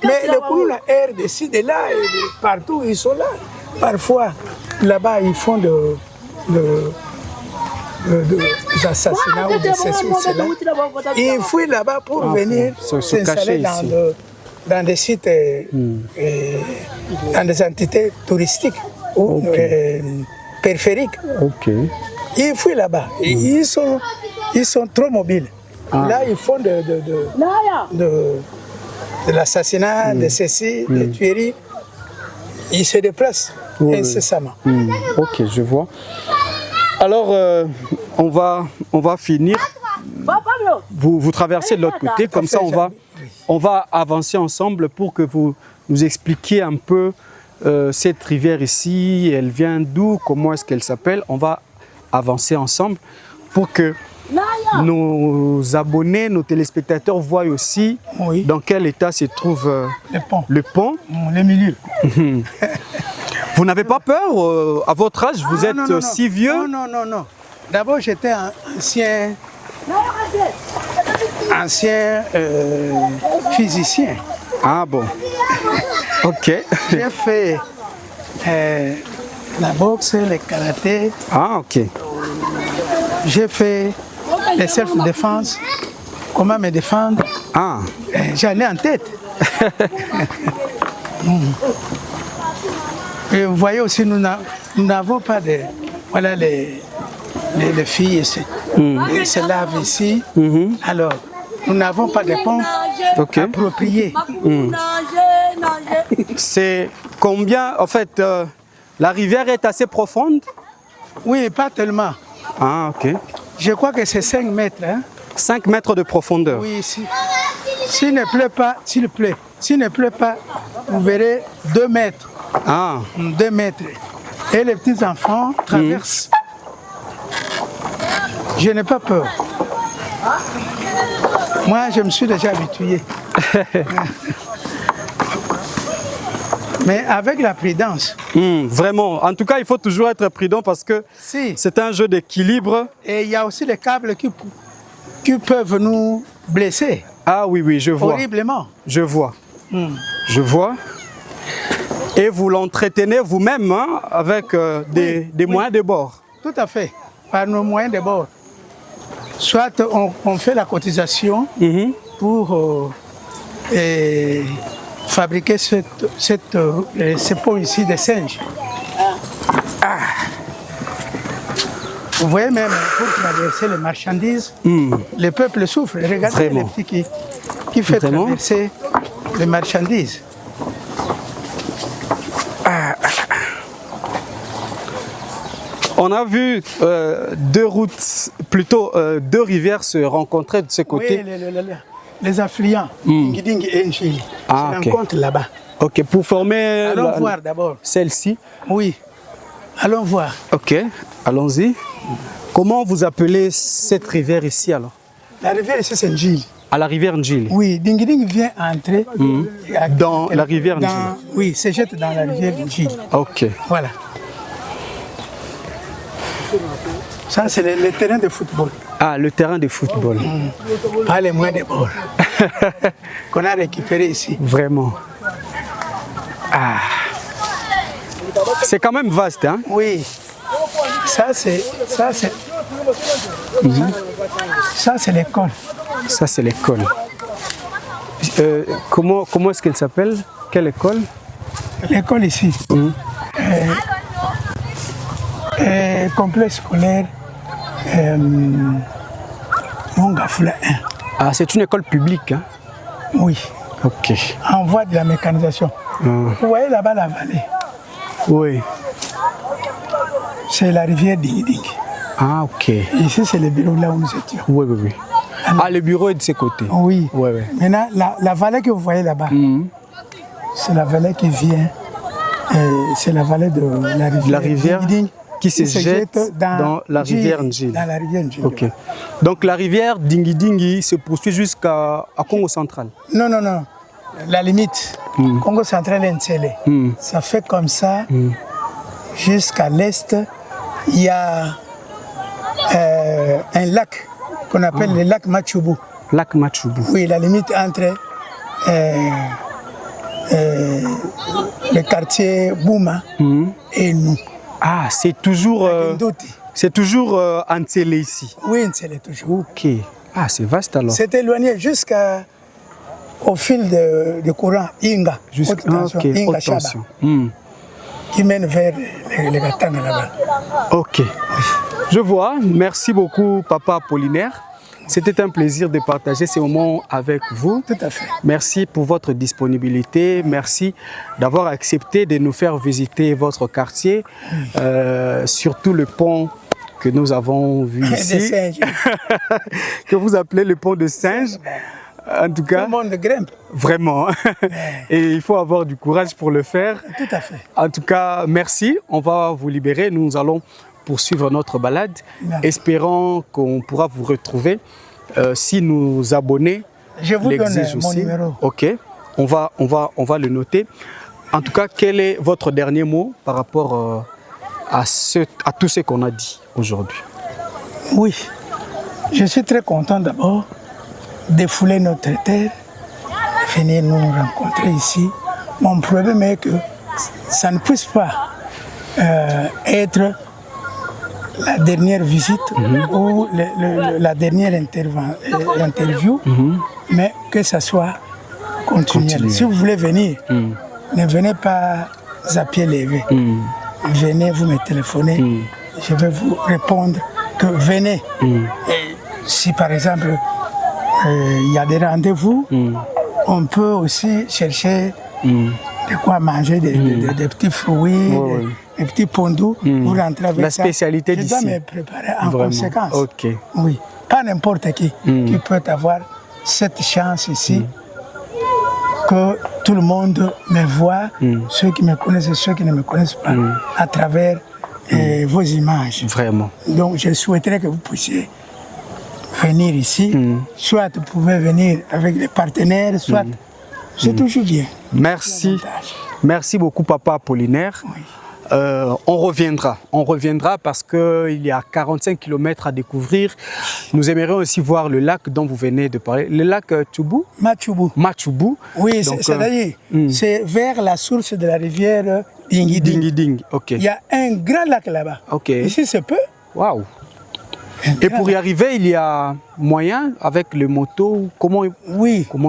Mais les Koulouna errent de ci, de là, et partout, ils sont là. Parfois, là-bas, ils font des assassinats ou des ceci ou cela. Ils fuient là-bas pour venir s'installer dans des sites, dans des entités touristiques ou périphériques. Ok. Ils fuient là-bas. Ils sont trop mobiles. Là, ils font de l'assassinat, de ceci, de tueries. Ils se déplacent incessamment. Ok, je vois. Alors, on va finir. Vous traversez de l'autre côté, comme ça on va avancer ensemble pour que vous nous expliquiez un peu cette rivière ici, elle vient d'où, comment est-ce qu'elle s'appelle. On va avancer ensemble pour que nos abonnés, nos téléspectateurs voient aussi dans quel état se trouve le pont. Le milieu. Vous n'avez pas peur à votre âge? Vous êtes si vieux? Non. D'abord, j'étais ancien physicien. Ah bon. Ok. J'ai fait la boxe, le karaté. Ah ok. J'ai fait les self-défense. Comment me défendre? Ah. J'en ai en tête. Et vous voyez aussi, nous n'avons pas de... Voilà, les filles se lavent ici. Alors, nous n'avons pas de pont approprié. C'est combien, en fait, la rivière est assez profonde? Oui, pas tellement. Ah, ok. Je crois que c'est 5 mètres. Hein? 5 mètres de profondeur? Oui, s'il ne pleut pas, s'il ne pleut pas, vous verrez 2 mètres. Ah. 2 mètres. Et les petits enfants traversent. Je n'ai pas peur. Moi, je me suis déjà habitué. Mais avec la prudence. Vraiment. En tout cas, il faut toujours être prudent parce que c'est un jeu d'équilibre. Et il y a aussi des câbles qui peuvent nous blesser. Ah oui, je vois. Horriblement. Je vois. Je vois. Et vous l'entretenez vous-même avec des moyens de bord. Tout à fait. Par nos moyens de bord. Soit on fait la cotisation pour fabriquer ce pont ici de singes. Vous voyez même, pour traverser les marchandises, le peuple souffre. Regardez les petits qui fait traverser les marchandises. On a vu deux routes, plutôt deux rivières se rencontrer de ce côté. Oui, les affluents, Ngiding et Njili, se rencontrent là-bas. Ok, pour former voir d'abord. Celle-ci. Oui, allons voir. Ok, allons-y. Comment vous appelez cette rivière ici alors? La rivière ici c'est Njili. À la rivière Njili. Oui, Dingiding vient entrer dans la rivière Njili. Oui, se jette dans la rivière Njili. Ok. Voilà. Ça, c'est le terrain de football. Ah, le terrain de football. Pas les moyens de bord qu'on a récupéré ici. Vraiment. Ah. C'est quand même vaste, hein? Oui. Ça, c'est l'école. Ça, c'est l'école. Comment est-ce qu'elle s'appelle? Quelle école? L'école ici. Complexe scolaire Mongafula 1. Ah, c'est une école publique, hein? Oui. Ok. En voie de la mécanisation. Vous voyez là-bas la vallée? Oui. C'est la rivière Dingiding. Ah, ok. Ici, c'est le bureau là où nous étions. Oui. Ah, le bureau est de ce côté. Oui. Oui. Maintenant, la vallée que vous voyez là-bas, c'est la vallée qui vient. C'est la vallée de la rivière Dingiding. Qui se jette dans la rivière Njili. Dans la rivière Njili. Ok. Donc la rivière Dingidingi se poursuit jusqu'à Congo central. Non. La limite, Congo central et Ntsele. Ça fait comme ça jusqu'à l'est. Il y a un lac qu'on appelle le lac Machubu. Lac Machubu. Oui, la limite entre le quartier Bouma et nous. Ah, c'est toujours Ntsele ici. Oui, Ntsele toujours. Ok. Ah, c'est vaste alors. C'est éloigné jusqu'à au fil de courant Inga, haute tension, Inga Chaba, qui mène vers les Katanga là-bas. Ok. Je vois. Merci beaucoup, Papa Apollinaire. C'était un plaisir de partager ces moments avec vous. Tout à fait. Merci pour votre disponibilité. Merci d'avoir accepté de nous faire visiter votre quartier, surtout le pont que nous avons vu ici, que vous appelez le pont de Singe. En tout cas, tout le monde grimpe. Vraiment. Et il faut avoir du courage pour le faire. Tout à fait. En tout cas, merci. On va vous libérer. Nous allons poursuivre notre balade. Merci. Espérons qu'on pourra vous retrouver si nos abonnés je vous donne mon aussi. numéro. Ok. On va le noter. En tout cas, quel est votre dernier mot par rapport à tout ce qu'on a dit aujourd'hui? Oui. Je suis très content d'abord de fouler notre terre, venir nous rencontrer ici. Mon problème est que ça ne puisse pas être la dernière visite ou la dernière interview, mais que ça soit continuel. Si vous voulez venir, ne venez pas à pied levé. Venez, vous me téléphonez, je vais vous répondre que venez. Et si par exemple, il y a des rendez-vous, on peut aussi chercher de quoi manger, des petits fruits, des petits pondous pour rentrer avec la spécialité ça. Je dois me préparer en conséquence. Ok. Oui, pas n'importe qui peut avoir cette chance ici, que tout le monde me voit, ceux qui me connaissent et ceux qui ne me connaissent pas, à travers vos images. Vraiment. Donc je souhaiterais que vous puissiez venir ici, soit vous pouvez venir avec des partenaires, soit c'est toujours bien. Merci. Merci beaucoup, Papa Apollinaire. Oui. On reviendra parce qu'il y a 45 km à découvrir. Nous aimerions aussi voir le lac dont vous venez de parler, le lac Tchoubou. Matchoubou. Oui, c'est-à-dire, c'est vers la source de la rivière Dingiding. Ok. Il y a un grand lac là-bas. Ok. Ici, c'est peu. Waouh. Et pour y arriver, il y a moyen avec le moto. Comment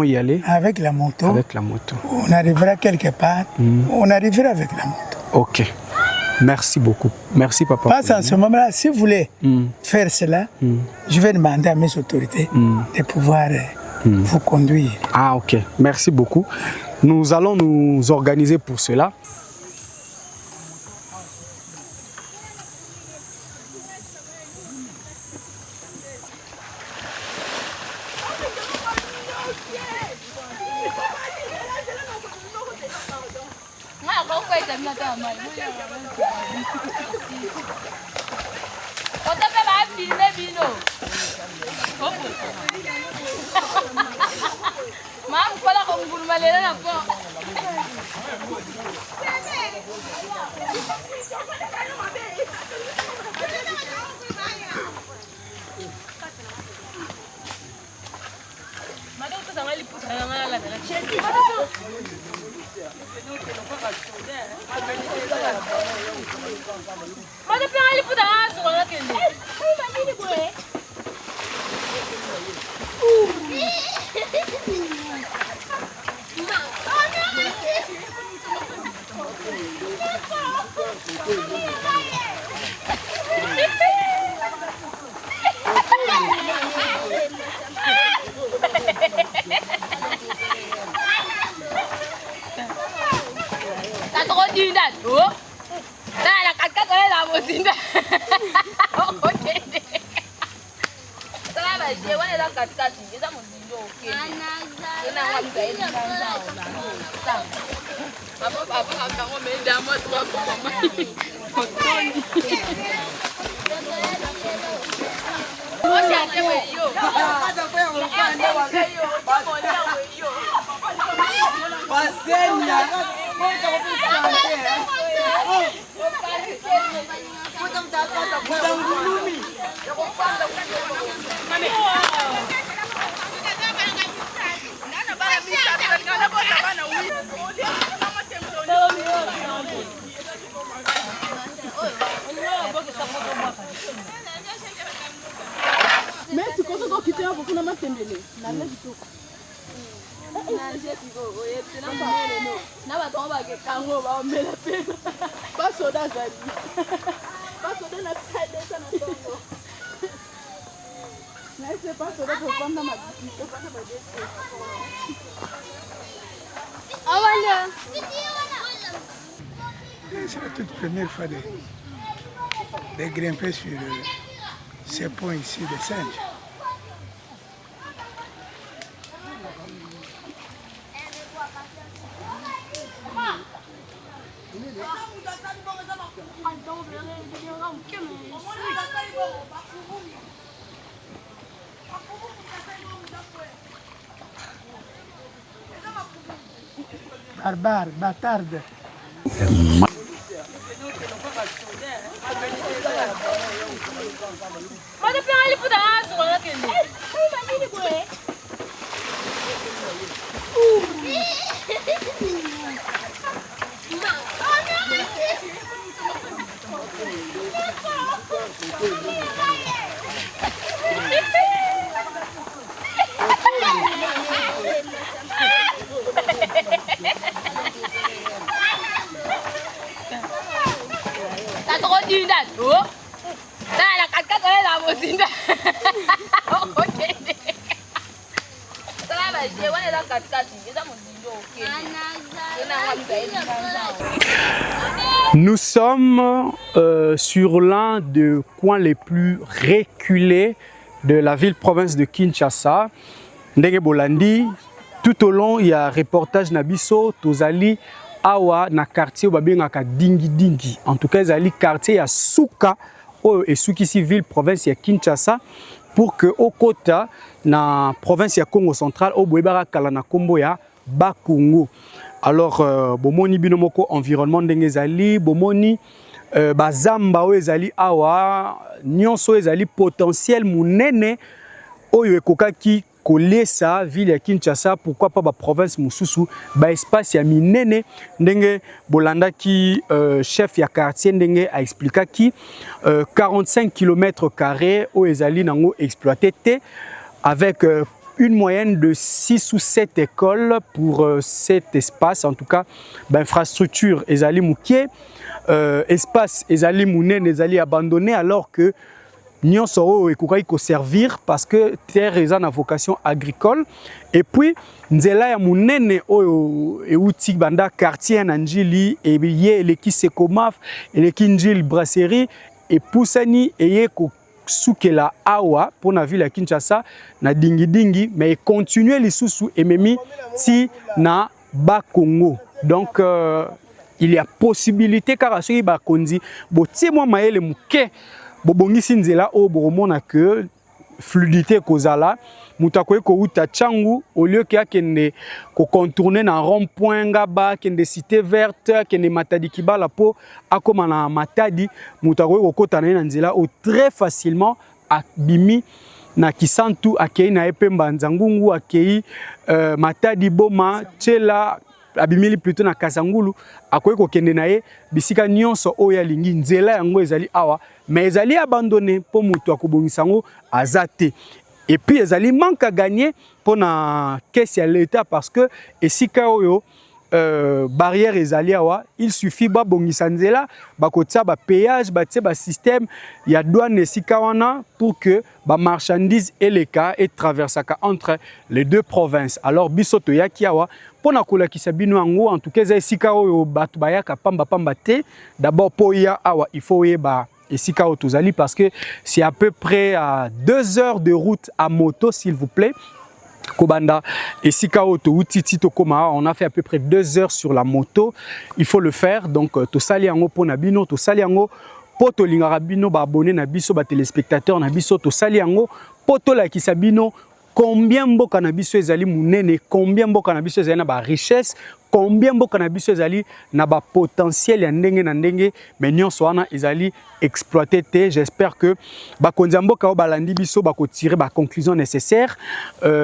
y aller? Avec la moto. Avec la moto. On arrivera quelque part. On arrivera avec la moto. Ok. Merci beaucoup. Merci, Papa. Pas en ce moment-là, si vous voulez faire cela, je vais demander à mes autorités de pouvoir vous conduire. Ah, ok. Merci beaucoup. Nous allons nous organiser pour cela. C'est la toute première fois de grimper sur ces ponts ici de singes. Barbare, bâtarde. Nous sommes sur l'un des coins les plus reculés de la ville-province de Kinshasa. Ndenge Bolandi, tout au long, il y a un reportage Nabiso, Tozali, Awa, na quartier Babengaka Dingi Dingi. En tout cas, Zali quartier ya Souka, et Souki si ville-province ya Kinshasa, pour que au Kota, na province ya Congo central, au Boebara Kalana Kombo ya Bakongo. Alors, bomoni binomoko environnement ndenge ezali, bomoni bazamba o ezali awa, nyonso ezali potentiel munene oyo ekokaki kolesa ville ya Kinshasa, pourquoi pas ba province mususu, ba espace ya minene ndenge bolanda ki chef ya quartier ndenge a expliqué ki 45 km² o ezali nango exploité te avec une moyenne de 6 ou 7 écoles pour cet espace, en tout cas, infrastructure ezali mukie, espace ezali mounen ezali abandonné alors que nyonso ekokai ko servir parce que terre eza na vocation agricole. Et puis nzela ya munene oyo euti banda quartier na njili et ye eleki Sekomaf eleki njili brasserie et poussani eye ko soukela awa pour la ville à Kinshasa na dingi dingi mais continuer les sous et memi ti na Bakongo. Donc il y a possibilité car ceux ba kondi bo ti moi maele muke bo bongisi nzela o boromona que fluidité kozala mutakoye ko uta changu au lieu qu'il y a kende ko contourner na rond-point ngaba kende cité verte kende matadi kibala po akoma na matadi mutakoye ko kota na nzela o très facilement abimi na Kisantu akei na epemba nzangungu akei matadi boma chela abimili plutôt na Kasangulu akoye ko kende na ye bisika nyonso oya lingi nzela yango ezali awa mais ezali abandonné po mutu akobongisa ngo azate. Et puis ezali manque à gagner pour na caisse ya l'État parce que esika oyo barrière ezali awa il suffit ba bongisa nzela ba kotia ba péage ba tie ba système ya douane esika wana pour que ba marchandise et les cas et traversaka entre les deux provinces. Alors bisoto yaki awa pona kolakisa bino yango en tout cas esika oyo batu bayaka pamba pamba te d'abord po ya awa il faut yeba esika oyo tozali parce que c'est à peu près à 2 heures de route à moto s'il vous plaît. Kobanda et Sikao to Utiti to Koma, on a fait à peu près 2 heures sur la moto. Il faut le faire. Donc to sali yango po nabino, to sali yango po to lingara bino ba abonné na biso ba téléspectateurs na biso to sali yango po to la kisabino combien mboka na biso ezali munene, combien mboka na biso ezali na ba richesse, combien mboka na biso ezali na ba potentiel ya ndenge na ndenge mais nyonso wana ezali exploité te. J'espère que ba konza mboka o balandi biso ba ko tirer ba conclusion nécessaire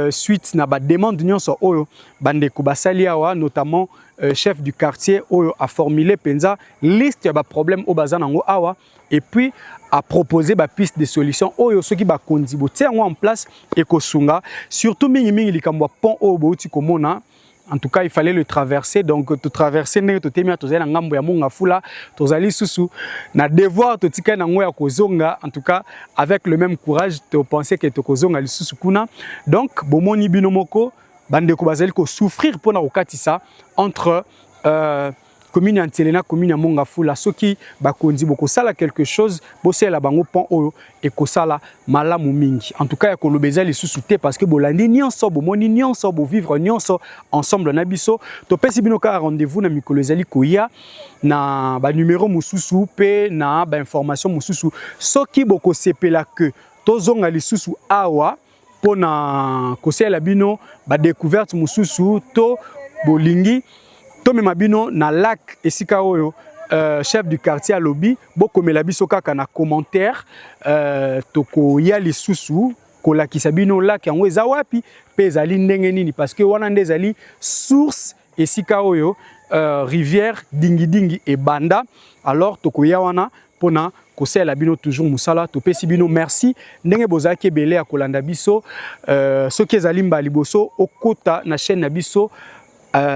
suite na ba demande nyonso oyo bande ko basali awa notamment chef du quartier a formulé penza liste ya problème au bazan nango awa et puis a proposé ba piste de solution oyo soki ba kondi bo tiango en place et kosunga surtout mingi likambo pont o bouti komona. En tout cas, il fallait le traverser. Donc, tu traverser, tu t'es mis à tozer ngambo ya monga fula, tozali susu. Na devoir to tika na ngoya kozonga. En tout cas, avec le même courage, tu pensais que tu kozonga li susu kuna. Donc, bomoni binomoko, bande ko bazali ko souffrir pour na okatisa entre commune Antelena, commune ya monga fula. Soki bakondi boko sala quelque chose, bosé la bango pont oyo et ko sala malamu mingi. En tout cas, ya ko lobeza li susu te parce que bolandi nyonso bomoni nyonso bo vivre nyonso ensemble na biso. To pesi bino ka rendez-vous na mikolo ezali koya na ba numéro mususu pe na ba information mususu. Soki boko sepela que tozonga li susu awa pona kosela bino ba découverte mususu to bolingi Tome mabino na lac esika oyo chef du quartier à lobby bokomela biso kaka na commentaire toko ya lisusu kola kisabino lac yango eza wapi pe ezali ndenge nini parce que wana nde ezali source esika oyo rivière dingi et banda alors toko ya wana pona kosela bino toujours musala topesi bino merci ndenge bozaki belé ya kolanda biso soki ezali mbali boso okota na chaîne na biso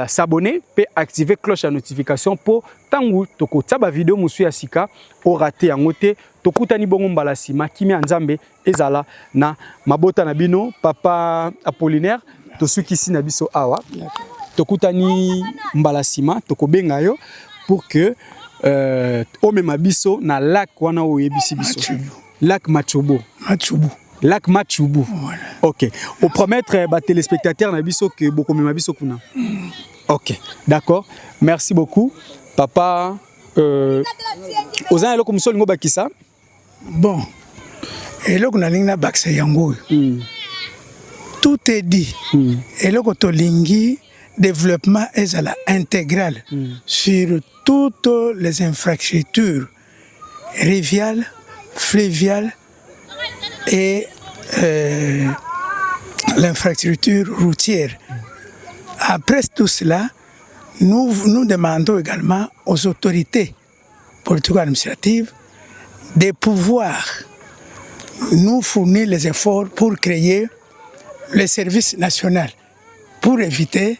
s'abonner et activer cloche à notification pour tangu toko taba vidéo musu ya sika o raté yangote tokutani bongo mbala sima kimi nzambe ezala na mabota na bino papa Apollinaire tosuki si na biso awa tokutani mbala sima tokobenga yo pour que o mema biso na lac wana o yebisi biso lac Machubu. Lac Machubu. Voilà. Ok. Au promettre les téléspectateurs nabiso que beaucoup de mabiso kuna. Ok. D'accord. Merci beaucoup, papa. Ozan eloko musolo ngo bakisa. Bon. Eloko na lingna bakisa yango. Tout est dit. Eloko to lingi développement ezala intégral sur toutes les infrastructures riviales, fluviales et l'infrastructure routière. Après tout cela, nous demandons également aux autorités politico-administratives de pouvoir nous fournir les efforts pour créer le service national pour éviter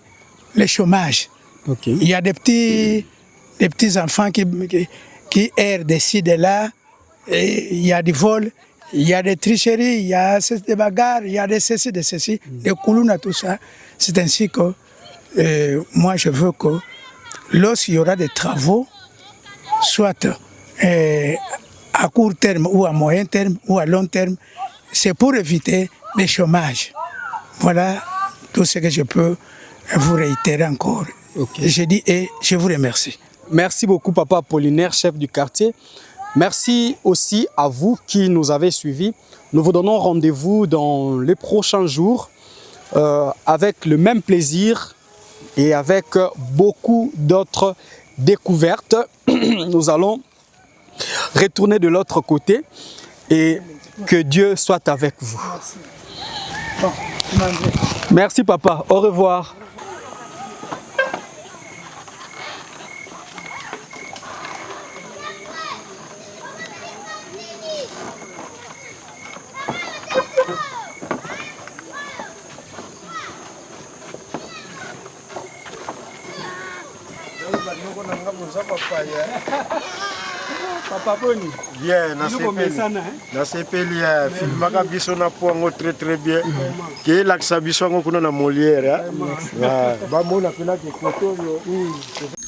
le chômage. Okay. Il y a des petits enfants qui errent d'ici de là, et il y a des vols. Il y a des tricheries, il y a des bagarres, il y a des ceci, des coulouna, tout ça. C'est ainsi que moi je veux que lorsqu'il y aura des travaux, soit à court terme ou à moyen terme ou à long terme, c'est pour éviter le chômage. Voilà tout ce que je peux vous réitérer encore. Okay. Je dis et je vous remercie. Merci beaucoup, papa Apollinaire, chef du quartier. Merci aussi à vous qui nous avez suivis. Nous vous donnons rendez-vous dans les prochains jours avec le même plaisir et avec beaucoup d'autres découvertes. Nous allons retourner de l'autre côté et que Dieu soit avec vous. Merci papa. Au revoir. Papa Boni. Bien, na sepeli filmaka biso na poango très bien. Ke laksa biso ngo kuna na Molière. Ba mona pela ke koto yo.